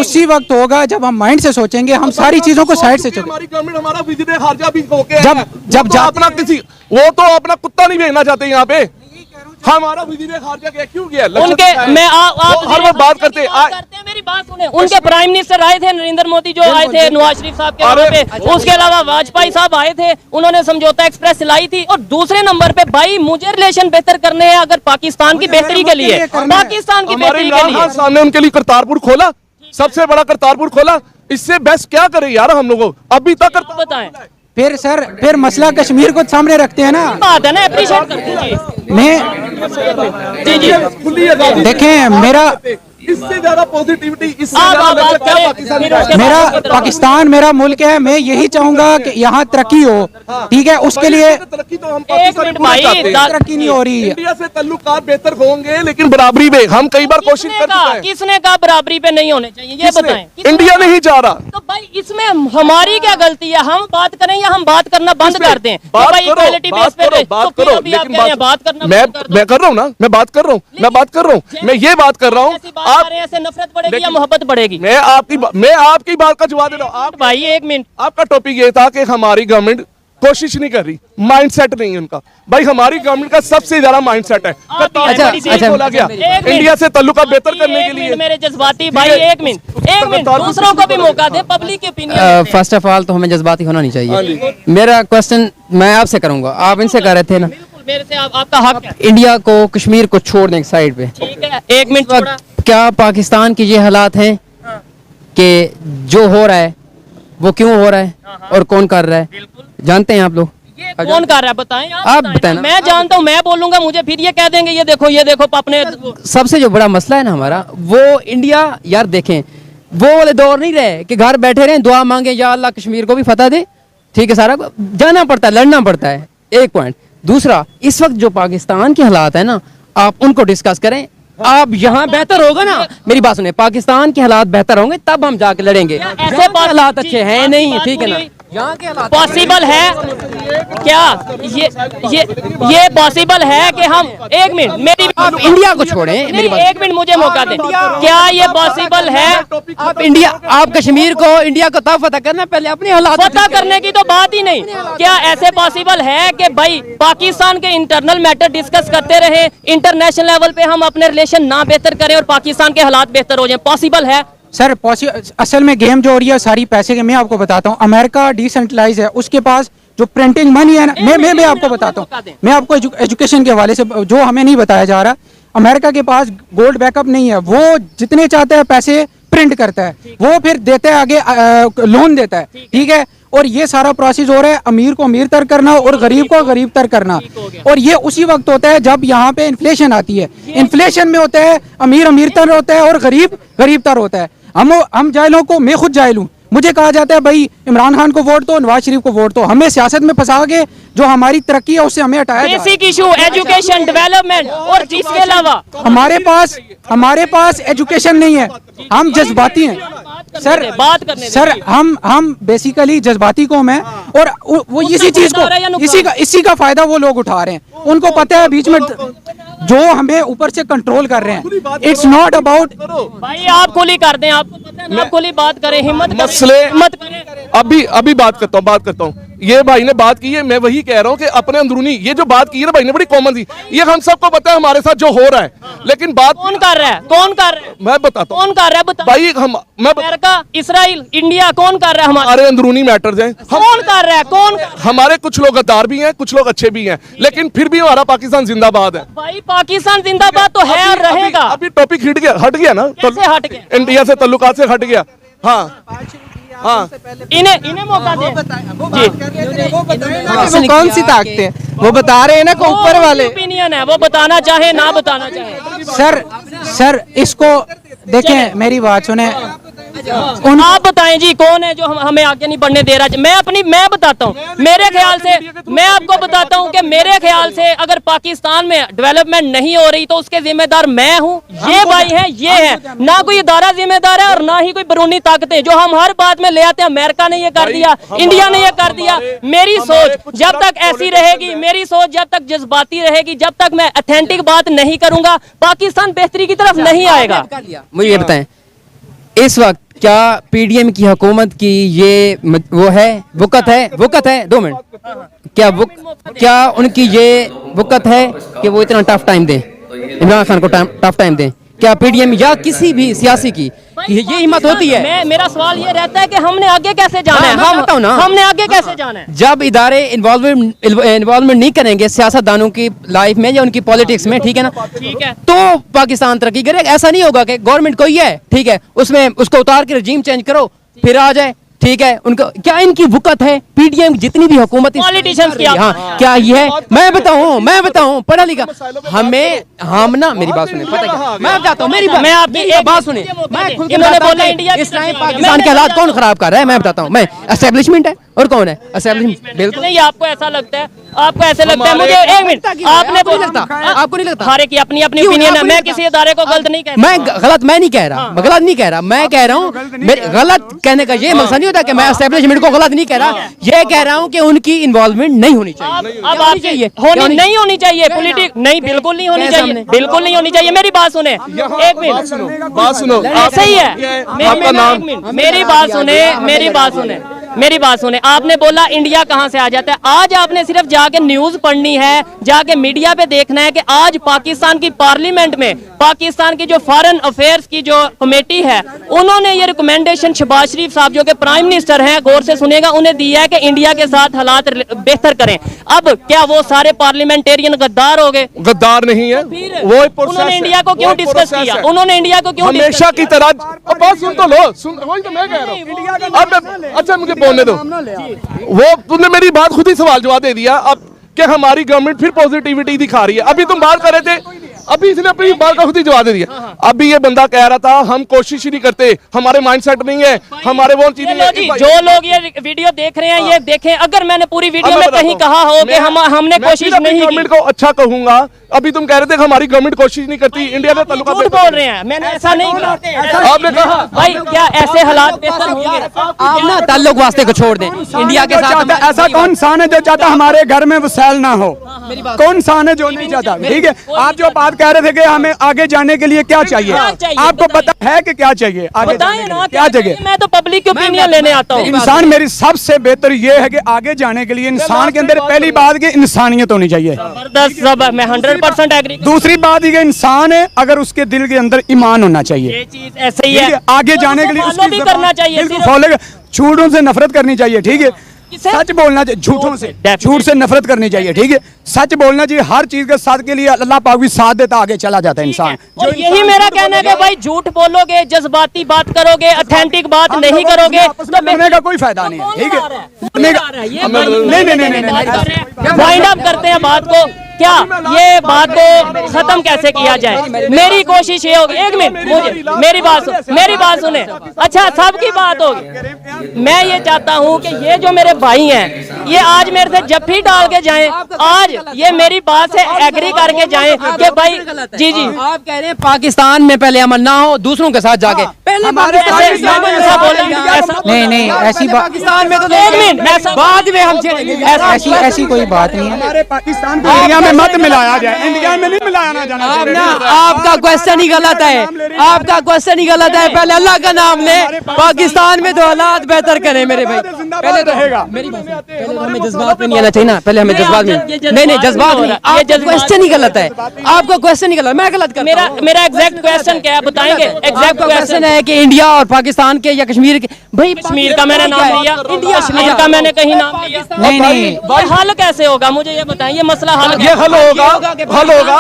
उसी वक्त होगा जब हम माइंड से सोचेंगे, हम सारी चीजों को साइड से हमारी गवर्नमेंट हमारा विजिट खारजा भी होके जब अपना किसी वो तो अपना कुत्ता नहीं भेजना चाहते यहाँ पे, हमारा विजिट खारजा क्या क्यों गया? उनके मैं आप हर वक्त बात करते हैं, मेरी बात सुने। उनके प्राइम मिनिस्टर आए थे, नरेंद्र मोदी जो आए थे नवाज शरीफ साहब के वहाँ पे, उसके अलावा वाजपेयी साहब आए थे, उन्होंने समझौता एक्सप्रेस चलाई थी। और दूसरे नंबर पे भाई मुझे रिलेशन बेहतर करने हैं, अगर पाकिस्तान की बेहतरी के लिए, पाकिस्तान की बेहतरी के लिए। सामने उनके लिए करतारपुर खोला, सबसे बड़ा करतारपुर खोला, इससे बेस्ट क्या करे यार हम लोगों? अभी तक बताएं फिर मसला कश्मीर को सामने रखते हैं ना, बात है ना, अप्रिशिएट करते हैं जी। मैं जी जी देखें मेरा इससे ज्यादा पॉजिटिविटी, इससे आप ज्यादा बात लज्जत क्या करें, पाकिस्तान फिर का? उसके मेरा बाद पाकिस्तान मेरा मुल्क है, मैं यही चाहूंगा कि यहाँ तरक्की हो, ठीक है। उसके लिए तरक्की तो हम एक पाकिस्तान मिनट पूरा भाई, चाहते हैं। तरक्की नहीं हो रही है। इंडिया से ताल्लुकात बेहतर होंगे, लेकिन बराबरी में हम कई बार कोशिश कर चुके हैं। किसने कहा बराबरी पे नहीं होने चाहिए, ये बताएं। इंडिया नहीं चाह रहा। तो भाई इसमें हमारी क्या गलती है? हम बात करें या हम बात करना बंद कर दें? बात भाई करो, इक्वालिटी बेस पे बात करो, लेकिन बात करना मैं बंद कर दो। मैं कर रहा हूँ ना, मैं बात कर रहा हूँ, मैं ये बात कर रहा हूँ। ऐसी बात कर रहे हैं, ऐसे नफरत बढ़ेगी या मोहब्बत बढ़ेगी? मैं आपकी बात का जवाब दे रहा हूँ। भाई 1 मिनट, आपका टॉपिक ये था कि हमारी गवर्नमेंट कोशिश नहीं कर रही, माइंडसेट नहीं है उनका। भाई हमारी गवर्नमेंट का सबसे ज्यादा माइंडसेट है। अच्छा, बोला गया इंडिया से ताल्लुका बेहतर करने के लिए। मेरे जज्बाती भाई, एक मिनट दूसरों को भी मौका दे, पब्लिक की ओपिनियन। फर्स्ट ऑफ ऑल तो हमें जज्बाती होना नहीं चाहिए। मेरा क्वेश्चन मैं आपसे करूंगा, आप इनसे कह रहे थे ना मेरे से आपका हक है। इंडिया को कश्मीर को छोड़ दें साइड पे, ठीक है, एक मिनट छोड़ा। क्या पाकिस्तान के ये हालात हैं कि जो हो रहा है वो क्यों हो रहा है और कौन कर रहा है, जानते हैं आप लोग? ये कौन कर रहा है बताएं आप बताएं ना। मैं जानता हूँ, मैं बोलूंगा, मुझे फिर ये कह देंगे ये देखो अपने। सबसे जो बड़ा मसला है ना हमारा, वो इंडिया यार देखें, वो वाले दौर नहीं रहे कि घर बैठे रहें दुआ मांगे या अल्लाह कश्मीर को भी फतह दे, ठीक है, सारा जाना पड़ता है, लड़ना पड़ता है, एक पॉइंट। दूसरा, इस वक्त जो पाकिस्तान के हालात है ना, आप उनको डिस्कस करें। आप यहाँ बेहतर होगा ना, मेरी बात सुने, पाकिस्तान के हालात बेहतर होंगे तब हम जाके लड़ेंगे। ऐसे हालात अच्छे हैं नहीं, ठीक है ना, यहाँ के हालात पॉसिबल है क्या ये पॉसिबल है कि हम, एक मिनट मेरी, आप इंडिया को छोड़ें, मेरी बात, एक मिनट मुझे मौका दें, क्या ये पॉसिबल है? आप इंडिया, आप कश्मीर को इंडिया को तब फतह करना, पहले अपने हालात फतह करने की तो बात ही नहीं। क्या ऐसे पॉसिबल है कि भाई पाकिस्तान के इंटरनल मैटर डिस्कस करते रहे, इंटरनेशनल लेवल पे हम अपने रिलेशन ना बेहतर करें और पाकिस्तान के हालात बेहतर हो जाएं? पॉसिबल है सर? असल में गेम जो हो रही है सारी पैसे के, मैं आपको बताता हूँ, अमेरिका डिसेंट्रलाइज है, उसके पास जो प्रिंटिंग मनी है ना, मैं आपको बताता हूँ, मैं आपको एजुकेशन के हवाले से जो हमें नहीं बताया जा रहा, अमेरिका के पास गोल्ड बैकअप नहीं है, वो जितने चाहते हैं पैसे प्रिंट करता है, वो फिर देता है आगे, लोन देता है, ठीक है, और ये सारा प्रोसेस हो रहा है अमीर को अमीर तर करना और गरीब को गरीब तर करना, और ये उसी वक्त होता है जब यहाँ पे इन्फ्लेशन आती है। इन्फ्लेशन में होता है अमीर अमीर तर होता है और गरीब गरीब तर होता है। हम जाहिलों को, मैं खुद जाहिल हूँ, मुझे कहा जाता है भाई इमरान खान को वोट दो, नवाज शरीफ को वोट दो, हमें सियासत में फंसा के जो हमारी तरक्की है उससे हमें हटाया जाए। बेसिक इशू एजुकेशन, डेवलपमेंट, और इसके अलावा हमारे पास एजुकेशन नहीं है, हम जज्बाती हैं सर, बात करने सर, हम बेसिकली जज्बाती कौम है, और वो इसी चीज को, इसी का फायदा वो लोग उठा रहे हैं। उनको पता है बीच में जो हमें ऊपर से कंट्रोल कर रहे हैं, इट्स नॉट अबाउट। भाई आप खुली कर दें, आपको पता है, आप खुली बात करें, हिम्मत मसले मत करें। अभी बात करता हूँ। ये भाई ने बात की है, मैं वही कह रहा हूँ कि अपने अंदरूनी ये जो बात की है ना भाई ने, बड़ी कॉमन थी, ये हम सबको पता है हमारे साथ जो हो रहा है, लेकिन बात कौन कर रहा है? मैं बताता हूँ कौन कर रहा है? बता भाई, अमेरिका, इसराइल, इंडिया, कौन कर रहा है? हमारे अंदरूनी मैटर्स हैं। कौन कर रहा है? कौन? हमारे कुछ लोग गद्दार भी हैं, कुछ लोग अच्छे भी हैं, लेकिन फिर भी हमारा पाकिस्तान जिंदाबाद है। भाई पाकिस्तान जिंदाबाद तो है और रहेगा। अभी टॉपिक हट गया ना, कैसे हट गया? इंडिया से ताल्लुकात से हट गया। हाँ, इन्हें मौका दे। कौन सी ताकत है वो बता रहे हैं ना, को ऊपर वाले ओपिनियन है, वो बताना चाहे ना बताना चाहे। सर इसको देखें, मेरी बात सुने, आप बताएं जी कौन है जो हमें आगे नहीं बढ़ने दे रहा? मैं बताता हूँ, मेरे ख्याल से, मैं आपको बताता हूँ कि मेरे ख्याल से अगर पाकिस्तान में डेवलपमेंट नहीं हो रही तो उसके जिम्मेदार मैं हूँ, ये भाई है, ये है, ना कोई इदारा जिम्मेदार है और ना ही कोई बैरूनी ताकतें जो हम हर बात में ले आते हैं। अमेरिका ने ये कर दिया, इंडिया ने ये कर दिया। मेरी सोच जब तक ऐसी रहेगी, मेरी सोच जब तक जज्बाती रहेगी, जब तक मैं ऑथेंटिक बात नहीं करूंगा, पाकिस्तान बेहतरी की तरफ नहीं आएगा। मुझे ये बताएं, इस वक्त क्या पीडीएम की हुकूमत की ये वो है, वक़्त है 2 मिनट, क्या उनकी ये वक़्त है कि वो इतना टफ टाइम दें, इमरान खान को टफ टाइम दें? क्या पीडीएम या किसी भी सियासी की ये हिम्मत होती है? मेरा सवाल ये रहता है कि हमने आगे कैसे जाना है? हमने आगे कैसे जाना है? जब इदारे इन्वॉल्वमेंट नहीं करेंगे सियासतदानों की लाइफ में या उनकी पॉलिटिक्स में, ठीक है ना, ठीक है, तो पाकिस्तान तरक्की करेगा। ऐसा नहीं होगा कि गवर्नमेंट कोई है, ठीक है, उसमें उसको उतार के रजीम चेंज करो फिर आ जाए, ठीक है, उनको क्या इनकी वक़्त है? पीडीएम जितनी भी हुकूमत पॉलिटिशियंस की, हाँ, क्या ये है? मैं बताऊं पढ़ा लिखा, हम ना, मेरी बात सुने, पता क्या, मैं बताता हूं, मेरी बात सुने, मैं खुल के बोला इंडिया इस टाइम पाकिस्तान के हालात कौन खराब कर रहा है? मैं बताता हूं, मैं एस्टेब्लिशमेंट है और कौन है एस्टेब्लिशमेंट? बिल्कुल नहीं, आपको ऐसा लगता है, आपको ऐसे लगता है? मुझे एक मिनट, आपने नहीं लगता, आपको नहीं लगता? हर एक की अपनी अपनी ओपिनियन है, मैं किसी इदारे को गलत नहीं कहता। मैं नहीं कह रहा, मैं कह रहा हूँ, गलत कहने का ये मकसद नहीं होता कि मैं एस्टेब्लिशमेंट को गलत नहीं कह रहा, ये कह रहा हूँ कि उनकी इन्वॉल्वमेंट नहीं होनी चाहिए। अब आपकी नहीं होनी चाहिए पॉलिटिक्स, नहीं, बिल्कुल नहीं होनी चाहिए, बिल्कुल नहीं होनी चाहिए। मेरी बात सुने, एक मिनट, बात सुनो, ऐसे ही है, मेरी बात सुने, मेरी बात सुने, आपने बोला इंडिया कहां से आ जाता है। आज आपने सिर्फ जाके न्यूज पढ़नी है, जाके मीडिया पे देखना है कि आज पाकिस्तान की पार्लियामेंट में पाकिस्तान की जो फॉरेन अफेयर्स की जो कमेटी है, उन्होंने ये रिकमेंडेशन शहबाज शरीफ साहब जो कि प्राइम मिनिस्टर हैं, गौर से सुनेगा, उन्हें दिया है कि इंडिया के साथ हालात बेहतर करें। अब क्या वो सारे पार्लियामेंटेरियन गद्दार हो गए? गद्दार नहीं है, वो एक प्रोसेस उन्होंने है, इंडिया को क्यों वो एक डिस्कस प्रोसेस किया? है। उन्होंने इंडिया को क्यों हमेशा डिस्कस की तरह बात सुन तो लो, सुन, वही तो मैं कह रहा हूँ। अब अच्छा मुझे बोलने दो, वो तुमने मेरी बात खुद ही सवाल जवाब दे दिया। अब कि हमारी गवर्नमेंट फिर पॉजिटिविटी दिखा रही है। अभी तुम बात कर रहे थे, अभी इसने अपनी बात का खुद ही जवाब दे दिया। अभी ये बंदा कह रहा था हम कोशिश ही नहीं करते, हमारे माइंडसेट नहीं है, हमारे वो चीज नहीं है। जो लोग ये वीडियो देख रहे हैं ये देखें, अगर मैंने पूरी वीडियो में कहीं कहा हो कि हमने कोशिश नहीं की, गवर्नमेंट को अच्छा कहूंगा। अभी तुम कह रहे थे कि हमारी गवर्नमेंट कोशिश नहीं करती, इंडिया से ताल्लुकात झूठ बोल रहे हैं, मैंने ऐसा नहीं कहा। आपने कहा भाई क्या ऐसे हालात बेहतर होंगे? आप ना ताल्लुक वास्ते को छोड़ दें, इंडिया के साथ ऐसा कौन इंसान है जो चाहता हमारे घर में वसैल ना हो? कौन इंसान है जो नहीं चाहता? ठीक है, आप जो बात कह रहे थे कि हमें आगे जाने के लिए क्या चाहिए, आपको पता है कि क्या चाहिए आगे जाने के लिए? क्या चाहिए? मैं तो पब्लिक की ओपिनियन लेने आता हूँ। इंसान, मेरी सबसे बेहतर ये है कि आगे जाने के लिए इंसान के अंदर पहली बात की इंसानियत होनी चाहिए। जबरदस्त, सब मैं 100% एग्री। दूसरी बात ये इंसान है, अगर उसके दिल के अंदर ईमान होना चाहिए। ये चीज ऐसे ही ठीक है, है, आगे जाने के लिए फॉलो उसकी भी ज़बान करना चाहिए। बिल्कुल फॉलो, झूठों से नफरत करनी चाहिए। ठीक है, किसे? सच बोलना चाहिए, झूठों से, झूठ से नफरत करनी चाहिए। ठीक है, सच बोलना चाहिए। हर चीज के साथ के लिए अल्लाह पाक भी साथ देता, आगे चला जाता है इंसान। और यही मेरा कहना है कि भाई झूठ बोलोगे, जज्बाती बात करोगे, ऑथेंटिक बात नहीं करोगे तो लड़ने का कोई फायदा नहीं है। ठीक है, लड़ने का नहीं, वाइंड अप करते हैं बात को। क्या ये बात को खत्म कैसे किया जाए? मेरी कोशिश ये होगी, एक मिनट मुझे मेरी बात सुने। अच्छा, सबकी बात होगी। मैं ये चाहता हूँ कि ये जो मेरे भाई हैं, ये आज मेरे से जफ्फी डाल के जाएं, आज ये मेरी बात से एग्री करके जाएं कि भाई जी जी आप कह रहे हैं पाकिस्तान में पहले अमन ना हो, दूसरों के साथ जाके पहले नहीं ऐसी बात पाकिस्तान में तो एक मिनट, बाद में हम ऐसी कोई बात नहीं है। हमारे पाकिस्तान को इंडिया में मत मिलाया जाए, इंडिया में नहीं मिलाया जाना चाहिए। आपका क्वेश्चन ही गलत है, आपका क्वेश्चन ही गलत है। पहले अल्लाह का नाम ले, पाकिस्तान में तो हालात बेहतर करें मेरे भाई। पहले तो रहेगा, हमें जज्बात में नहीं आना चाहिए ना, पहले हमें जज्बात में नहीं जज्बात नहीं। आपका क्वेश्चन ही गलत है, आपका क्वेश्चन ही गलत, मैं गलत कर मेरा एग्जैक्ट क्वेश्चन क्या है बताएंगे? एग्जैक्ट क्वेश्चन है कि इंडिया और पाकिस्तान के या कश्मीर के, भाई कश्मीर का मैंने नाम लिया, कश्मीर का मैंने कहीं नाम लिया। नहीं भाई हल कैसे होगा मुझे ये बताएं, ये मसला हल ये हल होगा, हल होगा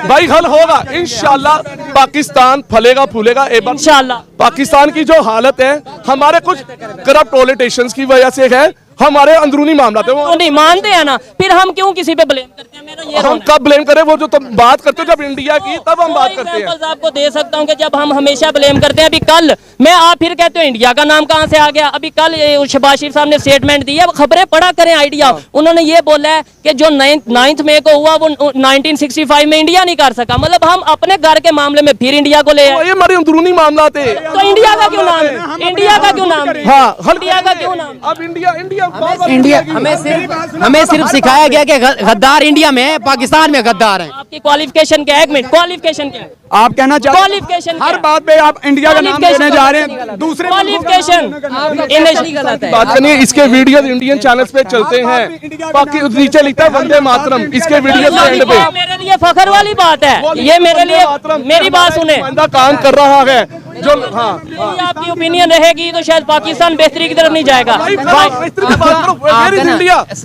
भाई, हल होगा इंशाल्लाह। पाकिस्तान फलेगा फूलेगा इंशाल्लाह। पाकिस्तान की जो हालत है हमारे कुछ करप्ट पॉलिटिशियंस की वजह से है, हमारे अंदरूनी मामला थे वो नहीं मानते हैं ना, फिर हम क्यों किसी पे ब्लेम करते हैं? मेरा ये हम कब ब्लेम करें? वो जो तुम बात करते हो जब इंडिया की, तब हम बात करते हैं। एग्जांपल्स आपको दे सकता हूं कि जब हम हमेशा ब्लेम करते हैं। अभी कल मैं आप फिर कहते हो इंडिया का नाम कहां से आ गया? अभी कल शहबाज शरीफ साहब ने स्टेटमेंट दी है, खबरें पढ़ा करें आइडिया। उन्होंने ये बोला है कि जो 9 मई को हुआ वो 1965 में इंडिया नहीं कर सका। मतलब हम अपने घर के मामले में फिर इंडिया को ले आए। ये हमारे अंदरूनी मामला थे, तो इंडिया का क्यों नाम है? इंडिया का क्यों नाम है? हाँ, इंडिया का क्यों नाम? अब इंडिया हमें सिर्फ सिखाया गया कि गद्दार इंडिया में है, पाकिस्तान में गद्दार हैं। आपकी क्वालिफिकेशन क्या है? एक मिनट, क्वालिफिकेशन क्या है? आप कहना चाहते क्वालिफिकेशन हर बात पे आप इंडिया का नाम लेने जा रहे हैं, दूसरे क्वालिफिकेशन बात करनी है। इसके वीडियो इंडियन चैनल्स पे चलते हैं, बाकी नीचे लिखता है वंदे मातरम, इसके वीडियो के एंड पे। मेरे लिए फखर वाली बात है ये, मेरे लिए। मेरी बात सुने, बंदा काम कर रहा है जो, हाँ आपकी ओपिनियन रहेगी तो शायद पाकिस्तान बेहतरी की तरफ नहीं जाएगा।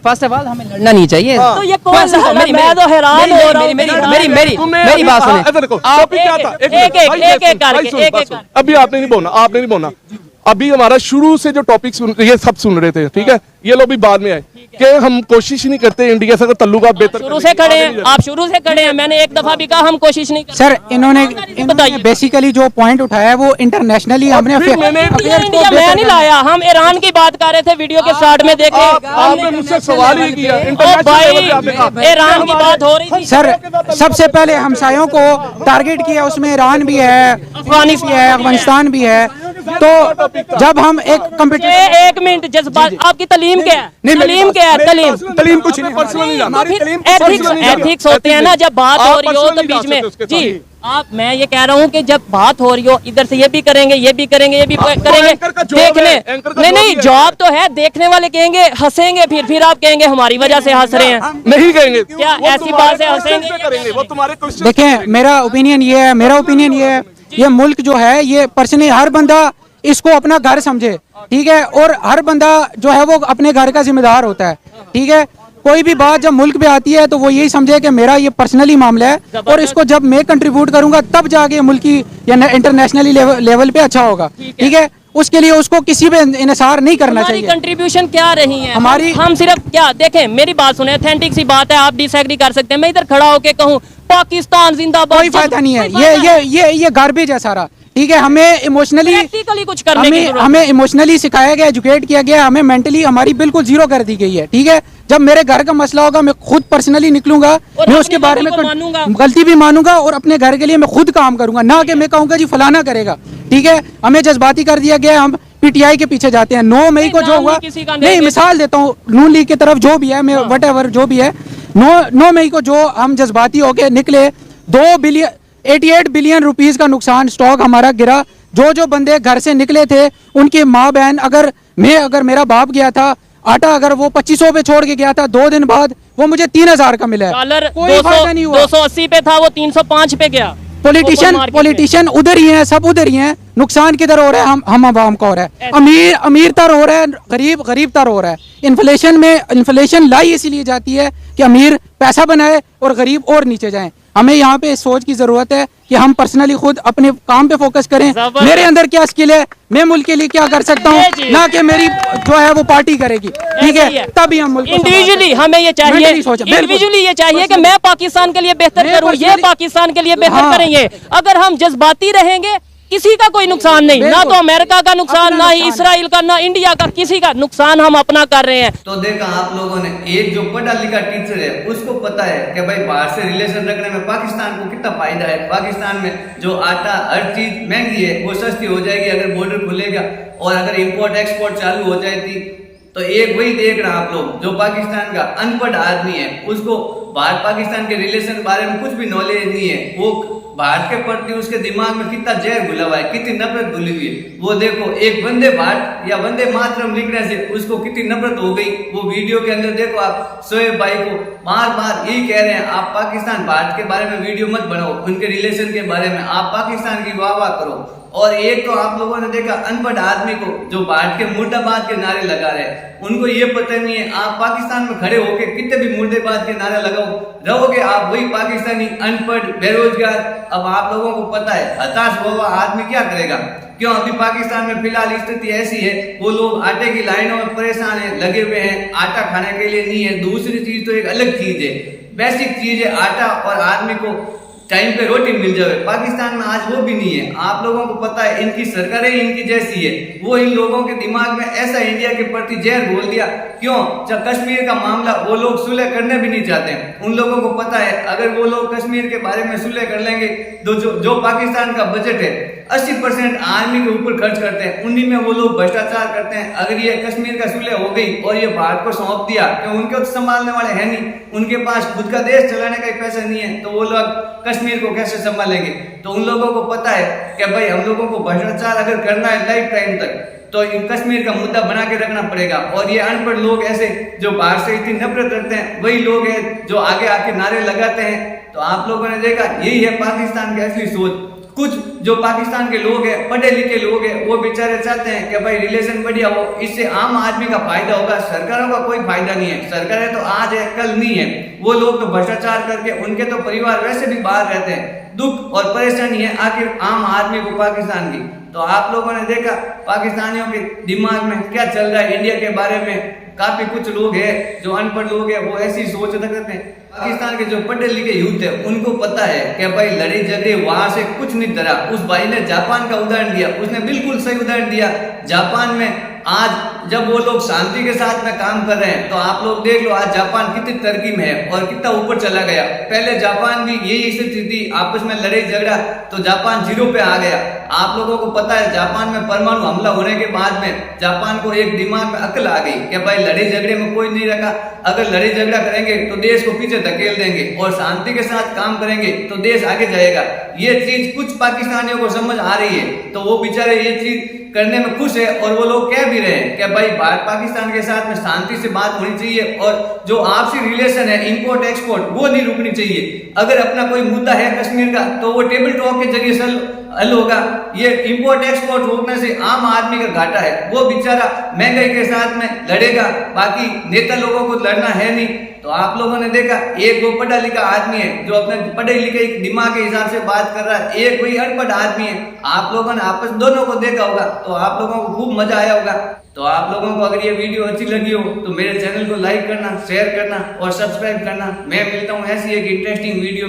फर्स्ट ऑफ ऑल हमें लड़ना नहीं चाहिए। तो ये कौन सा? मैं तो हैरान हो रहा हूँ। मेरी बात सुने, अभी आपने नहीं बोलना, आपने नहीं बोलना। अभी हमारा शुरू से जो टॉपिक ये सब सुन रहे थे, ठीक है, ये लोग भी बाद में आए कि हम कोशिश ही नहीं करते इंडिया से तल्लुकात बेहतर। शुरू से खड़े हैं आप, शुरू से खड़े हैं। मैंने एक दफा भी कहा हम कोशिश नहीं करते। सर इन्होंने बेसिकली जो पॉइंट उठाया वो इंटरनेशनली हमने इंडिया मैं नहीं लाया, हम ईरान की बात कर रहे थे वीडियो के स्टार्ट में। देखे आपने मुझसे सवाल ही किया, भाई ईरान की बात हो रही थी। सर सबसे पहले हमसायों को टारगेट किया, उसमें ईरान भी है, अफगानिस्तान भी है, अफगानिस्तान भी है। तो जब हम एक मिनट, जज्बात आपकी तलीम क्या है? तलीम क्या है? तलीम कुछ नहीं, पर्सनल नहीं जाना। एथिक्स होते हैं ना, जब बात हो रही हो तो बीच में जी आप मैं ये कह रहा हूँ कि जब बात हो रही हो इधर से ये भी करेंगे ये भी करेंगे ये भी करेंगे एंकर का जॉब है, देखने एंकर का नहीं जॉब नहीं ही है। जॉब तो है, देखने वाले कहेंगे हंसेंगे, फिर आप कहेंगे हमारी वजह से हंस रहे हैं। नहीं कहेंगे क्या वो ऐसी तुम्हारे बात से questions हंसेंगे? पे करेंगे, वो तुम्हारे क्वेश्चन देखें मेरा ओपिनियन ये है ये मुल्क जो है ये पर्सनली हर बंदा इसको अपना घर समझे, ठीक है, और हर बंदा जो है वो अपने घर का जिम्मेदार होता है, ठीक है। कोई भी बात जब मुल्क पे आती है तो वो यही समझे कि मेरा ये पर्सनली मामला है और इसको जब मैं कंट्रीब्यूट करूंगा तब जाके मुल्की या इंटरनेशनली लेवल पे अच्छा होगा, ठीक है। उसके लिए उसको किसी पे इन्हिसार नहीं करना हमारी चाहिए। कंट्रीब्यूशन क्या रही है हमारी हम सिर्फ क्या देखें, मेरी बात सुने, ऑथेंटिक सी बात है, आप डिसएग्री कर सकते हैं, मैं इधर खड़ा होके कहूँ पाकिस्तान जिंदाबाद, कोई फायदा नहीं है, ये गार्बेज है सारा, ठीक है। हमें इमोशनली प्रैक्टिकली कुछ करने की जरूरत है। हमें इमोशनली सिखाया गया, एजुकेट किया गया, हमें मेंटली हमारी बिल्कुल जीरो कर दी गई है, ठीक है। जब मेरे घर का मसला होगा मैं खुद पर्सनली निकलूंगा, और मैं अपनी उसके बारे में गलती को मानूंगा। गलती भी मानूंगा और अपने घर के लिए मैं खुद काम करूंगा, ना कि मैं कहूंगा जी फलाना करेगा, ठीक है। हमें जज्बाती कर दिया गया, हम पीटीआई के पीछे जाते हैं। 9 मई को जो नाम हुआ, नहीं किसी का नहीं लेंगे। मिसाल देता हूँ, नून लीग की तरफ जो भी है, मैं वट जो भी है, 9 मई को जो हम जज्बाती होके निकले, 88 बिलियन रुपीस का नुकसान स्टॉक हमारा गिरा। जो बंदे घर से निकले थे उनकी माँ बहन, अगर मेरा बाप गया था, आटा अगर वो 2500 पे छोड़ के गया था, 2 दिन बाद वो मुझे 3000 का मिला है, डॉलर कोई फायदा नहीं हुआ। 280 पे था, वो 305 पे गया। पॉलिटिशियन उधर ही हैं, सब उधर ही हैं। नुकसान किधर हो रहा है? हम आवाम का हो रहा है। अमीर तर हो रहा है, गरीब तर हो रहा है। इन्फ्लेशन लाई इसीलिए जाती है कि अमीर पैसा बनाए और गरीब और नीचे जाएं। हमें यहाँ पे इस सोच की जरूरत है कि हम पर्सनली खुद अपने काम पे फोकस करें। मेरे अंदर क्या स्किल है, मैं मुल्क के लिए क्या कर सकता हूँ, ना कि मेरी जो है वो पार्टी करेगी, ठीक है। तभी हम मुल्क इंडिविजुअली हमें ये चाहिए, इंडिविजुअली ये चाहिए कि मैं पाकिस्तान के लिए बेहतर करूं, ये पाकिस्तान के लिए बेहतर करेंगे। अगर हम जज्बाती रहेंगे किसी का कोई नुकसान नहीं, ना तो अमेरिका का नुकसान, ना ही इसराइल का, ना इंडिया का, किसी का नुकसान हम अपना कर रहे हैं। तो देखा आप लोगों ने, एक जो पढ़ा लिखा टीचर है उसको पता है कि भाई बाहर से रिलेशन रखने में पाकिस्तान को कितना फायदा है। पाकिस्तान में जो आटा हर चीज महंगी है वो सस्ती हो जाएगी अगर बॉर्डर खुलेगा, और अगर इंपोर्ट एक्सपोर्ट चालू हो जाएगी तो एक वही देख रहा आप लोग, जो पाकिस्तान का अनपढ़ आदमी है उसको भारत पाकिस्तान के रिलेशन के बारे में कुछ भी नॉलेज नहीं है, वो भारत के प्रति उसके दिमाग में कितना जहर घुला हुआ है, कितनी नफरत घुली हुई है। वो देखो, एक वंदे भारत या वंदे मातरम लिखने से उसको कितनी नफरत हो गई। वो वीडियो के अंदर देखो आप, शोएब भाई को बार बार यही कह रहे हैं, आप पाकिस्तान भारत के बारे में वीडियो मत बनाओ, उनके रिलेशन के बारे में आप पाकिस्तान की वाह करो। और एक तो आप लोगों ने देखा अनपढ़ आदमी को जो भारत के मुर्दाबाद के नारे लगा रहे हैं, उनको ये पता नहीं है आप पाकिस्तान में खड़े होके कितने भी मुर्दाबाद के नारे लगाओ, रहोगे आप वही पाकिस्तानी अनपढ़ बेरोजगार। अब आप लोगों को पता है हताश हुआ आदमी क्या करेगा, क्यों? अभी पाकिस्तान में फिलहाल स्थिति ऐसी है, वो लोग आटे की लाइनों में परेशान है, लगे हुए हैं, आटा खाने के लिए नहीं है। दूसरी चीज तो एक अलग चीज है, बेसिक चीज है आटा, और आदमी को टाइम पे रोटी मिल जाए। पाकिस्तान में आज वो भी नहीं है। आप लोगों को पता है इनकी सरकारें इनकी जैसी है, वो इन लोगों के दिमाग में ऐसा इंडिया के प्रति जहर घोल दिया। क्यों? जब कश्मीर का मामला वो लोग सुलह करने भी नहीं चाहते। उन लोगों को पता है अगर वो लोग कश्मीर के बारे में सुलह कर लेंगे तो जो पाकिस्तान का बजट है 80% आर्मी के ऊपर खर्च करते हैं, उन्हीं में वो लोग भ्रष्टाचार करते हैं। अगर ये कश्मीर का सुलह हो गई और ये भारत को सौंप दिया, क्यों? उनके तो संभालने वाले हैं नहीं, उनके पास खुद का देश चलाने का पैसा नहीं है, तो वो लोग कश्मीर को कैसे संभालेंगे? तो उन लोगों को पता है कि भाई हम लोगों को भ्रष्टाचार अगर करना है लाइफ टाइम तक, तो इन कश्मीर का मुद्दा बना के रखना पड़ेगा। और ये अनपढ़ लोग ऐसे जो बाहर से इतनी नफरत रखते हैं, वही लोग हैं जो आगे आके नारे लगाते हैं। तो आप लोगों ने देखा यही है पाकिस्तान की असली सोच। कुछ जो पाकिस्तान के लोग हैं, पढ़े लिखे लोग हैं, वो बेचारे चाहते हैं कि भाई रिलेशन बढ़िया हो, इससे आम आदमी का फायदा होगा, सरकारों का कोई फायदा नहीं है। सरकारें तो आज है कल नहीं है, वो लोग तो भ्रष्टाचार करके उनके तो परिवार वैसे भी बाहर रहते हैं। दुख और परेशानी है आखिर आम आदमी को पाकिस्तान की। तो आप लोगों ने देखा पाकिस्तानियों के दिमाग में क्या चल रहा है इंडिया के बारे में। काफी कुछ लोग हैं जो अनपढ़ लोग हैं, वो ऐसी सोच रखते हैं। पाकिस्तान के जो पढ़े लिखे यूथ है उनको पता है कि भाई लड़ाई झगड़े वहां से कुछ नहीं डरा। उस भाई ने जापान का उदाहरण दिया, उसने बिल्कुल सही उदाहरण दिया। जापान में आज जब वो लोग शांति के साथ में काम कर रहे हैं तो आप लोग देख लो आज जापान कितनी तरक्की में है और कितना ऊपर चला गया। पहले जापान भी यही स्थिति थी, आपस में लड़ाई झगड़ा तो जापान 0 पे आ गया। आप लोगों को पता है जापान में परमाणु हमला होने के बाद में जापान को एक दिमाग में अकल आ गई कि भाई लड़ाई झगड़े में कोई नहीं रखा, अगर लड़ाई झगड़ा करेंगे तो देश को पीछे धकेल देंगे और शांति के साथ काम करेंगे तो देश आगे जाएगा। ये चीज कुछ पाकिस्तानियों को समझ आ रही है तो वो बेचारे ये चीज करने में खुश है और वो लोग कह भी रहे हैं कि भाई भारत पाकिस्तान के साथ में शांति से बात होनी चाहिए और जो आपसी रिलेशन है इंपोर्ट एक्सपोर्ट वो नहीं रुकनी चाहिए। अगर अपना कोई मुद्दा है कश्मीर का तो वो टेबल टॉक के जरिए हल होगा। ये इंपोर्ट एक्सपोर्ट रोकने से आम आदमी का घाटा है, वो बेचारा महंगाई के साथ में लड़ेगा, बाकी नेता लोगों को लड़ना है नहीं। तो आप लोगों ने देखा एक वो पढ़ा लिखा आदमी है जो अपने पढ़े लिखे दिमाग के हिसाब से बात कर रहा है, एक वही अनपढ़ आदमी है। आप लोगों ने आपस दोनों को देखा होगा तो आप लोगों को खूब मजा आया होगा। तो आप लोगों को अगर ये वीडियो अच्छी लगी हो तो मेरे चैनल को लाइक करना, शेयर करना और सब्सक्राइब करना। मैं मिलता हूँ ऐसी एक इंटरेस्टिंग वीडियो।